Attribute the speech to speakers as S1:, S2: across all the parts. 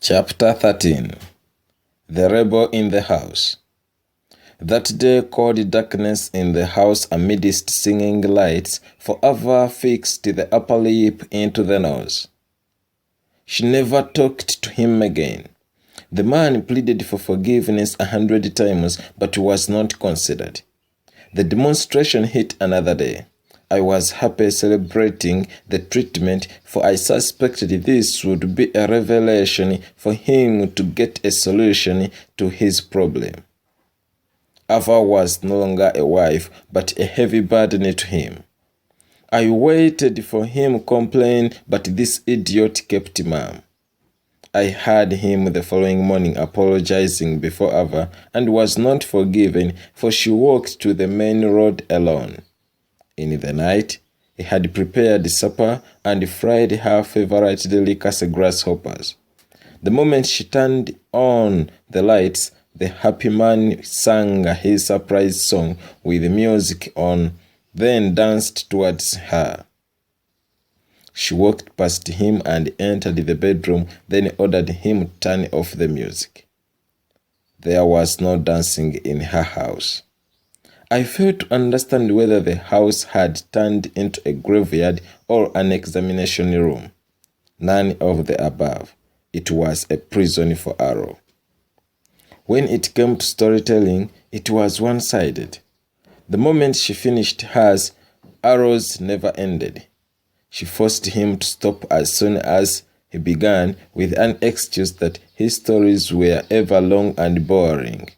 S1: Chapter 13. The Rebel in the House. That day cold darkness in the house amidst singing lights forever fixed the upper lip into the nose. She never talked to him again. The man pleaded for forgiveness 100 times but was not considered. The demonstration hit another day. I was happy celebrating the treatment, for I suspected this would be a revelation for him to get a solution to his problem. Ava was no longer a wife, but a heavy burden to him. I waited for him to complain, but this idiot kept mum. I heard him the following morning apologizing before Ava and was not forgiven, for she walked to the main road alone. In the night, he had prepared supper and fried her favorite delicacy grasshoppers. The moment she turned on the lights, the happy man sang his surprise song with music on, then danced towards her. She walked past him and entered the bedroom, then ordered him to turn off the music. There was no dancing in her house. I failed to understand whether the house had turned into a graveyard or an examination room. None of the above. It was a prison for Arrow. When it came to storytelling, it was one-sided. The moment she finished hers, Arrow's never ended. She forced him to stop as soon as he began, with an excuse that his stories were ever long and boring.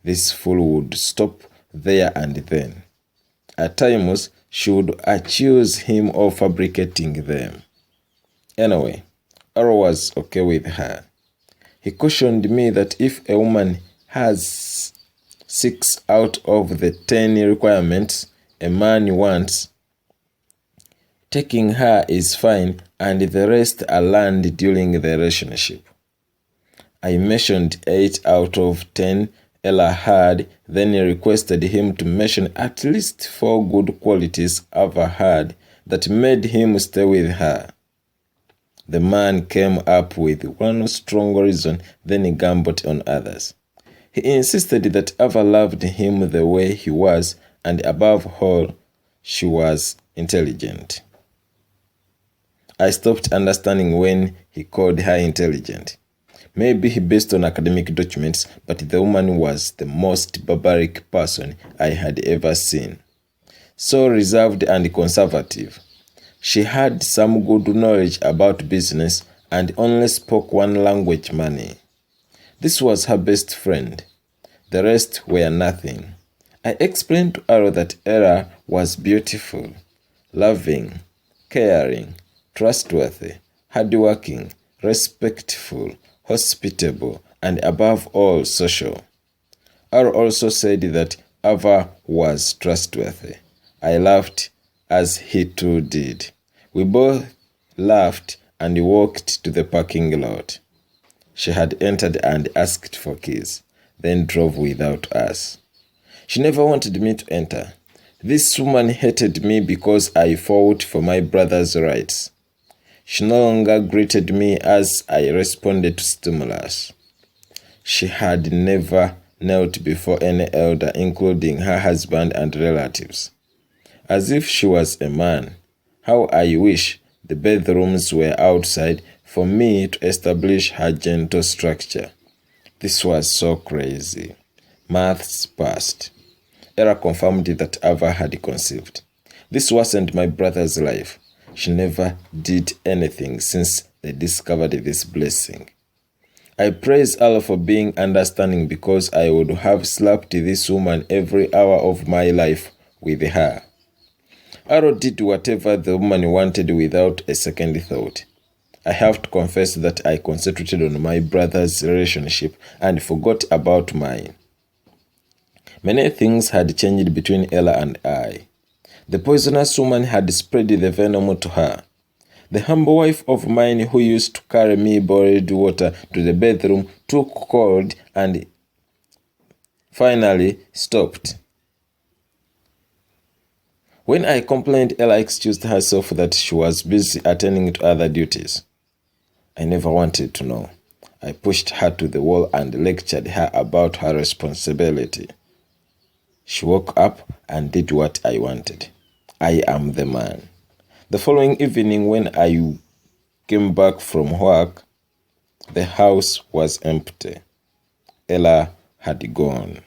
S1: This fool would stop there and then. At times, she would accuse him of fabricating them. Anyway, Arrow was okay with her. He cautioned me that if a woman has 6 out of the 10 requirements a man wants, taking her is fine and the rest are learned during the relationship. I mentioned 8 out of 10 Ella had, then requested him to mention at least 4 good qualities Ava had that made him stay with her. The man came up with one strong reason, then he gambled on others. He insisted that Ava loved him the way he was, and above all, she was intelligent. I stopped understanding when he called her intelligent. Maybe he based on academic documents, but the woman was the most barbaric person I had ever seen. So reserved and conservative. She had some good knowledge about business and only spoke one language, money. This was her best friend. The rest were nothing. I explained to Arrow that Ella was beautiful, loving, caring, trustworthy, hardworking, respectful, hospitable, and above all social. Arrow also said that Ava was trustworthy. I laughed as he too did. We both laughed and walked to the parking lot. She had entered and asked for keys, then drove without us. She never wanted me to enter. This woman hated me because I fought for my brother's rights. She no longer greeted me as I responded to stimulus. She had never knelt before any elder, including her husband and relatives. As if she was a man. How I wish the bedrooms were outside for me to establish her gentle structure. This was so crazy. Months passed. Ella confirmed that Ava had conceived. This wasn't my brother's life. She never did anything since they discovered this blessing. I praise Allah for being understanding, because I would have slapped this woman every hour of my life with her. Arrow did whatever the woman wanted without a second thought. I have to confess that I concentrated on my brother's relationship and forgot about mine. Many things had changed between Ella and I. The poisonous woman had spread the venom to her. The humble wife of mine who used to carry me boiled water to the bedroom took cold and finally stopped. When I complained, Ella excused herself that she was busy attending to other duties. I never wanted to know. I pushed her to the wall and lectured her about her responsibility. She woke up and did what I wanted. I am the man. The following evening, when I came back from work, the house was empty. Ella had gone.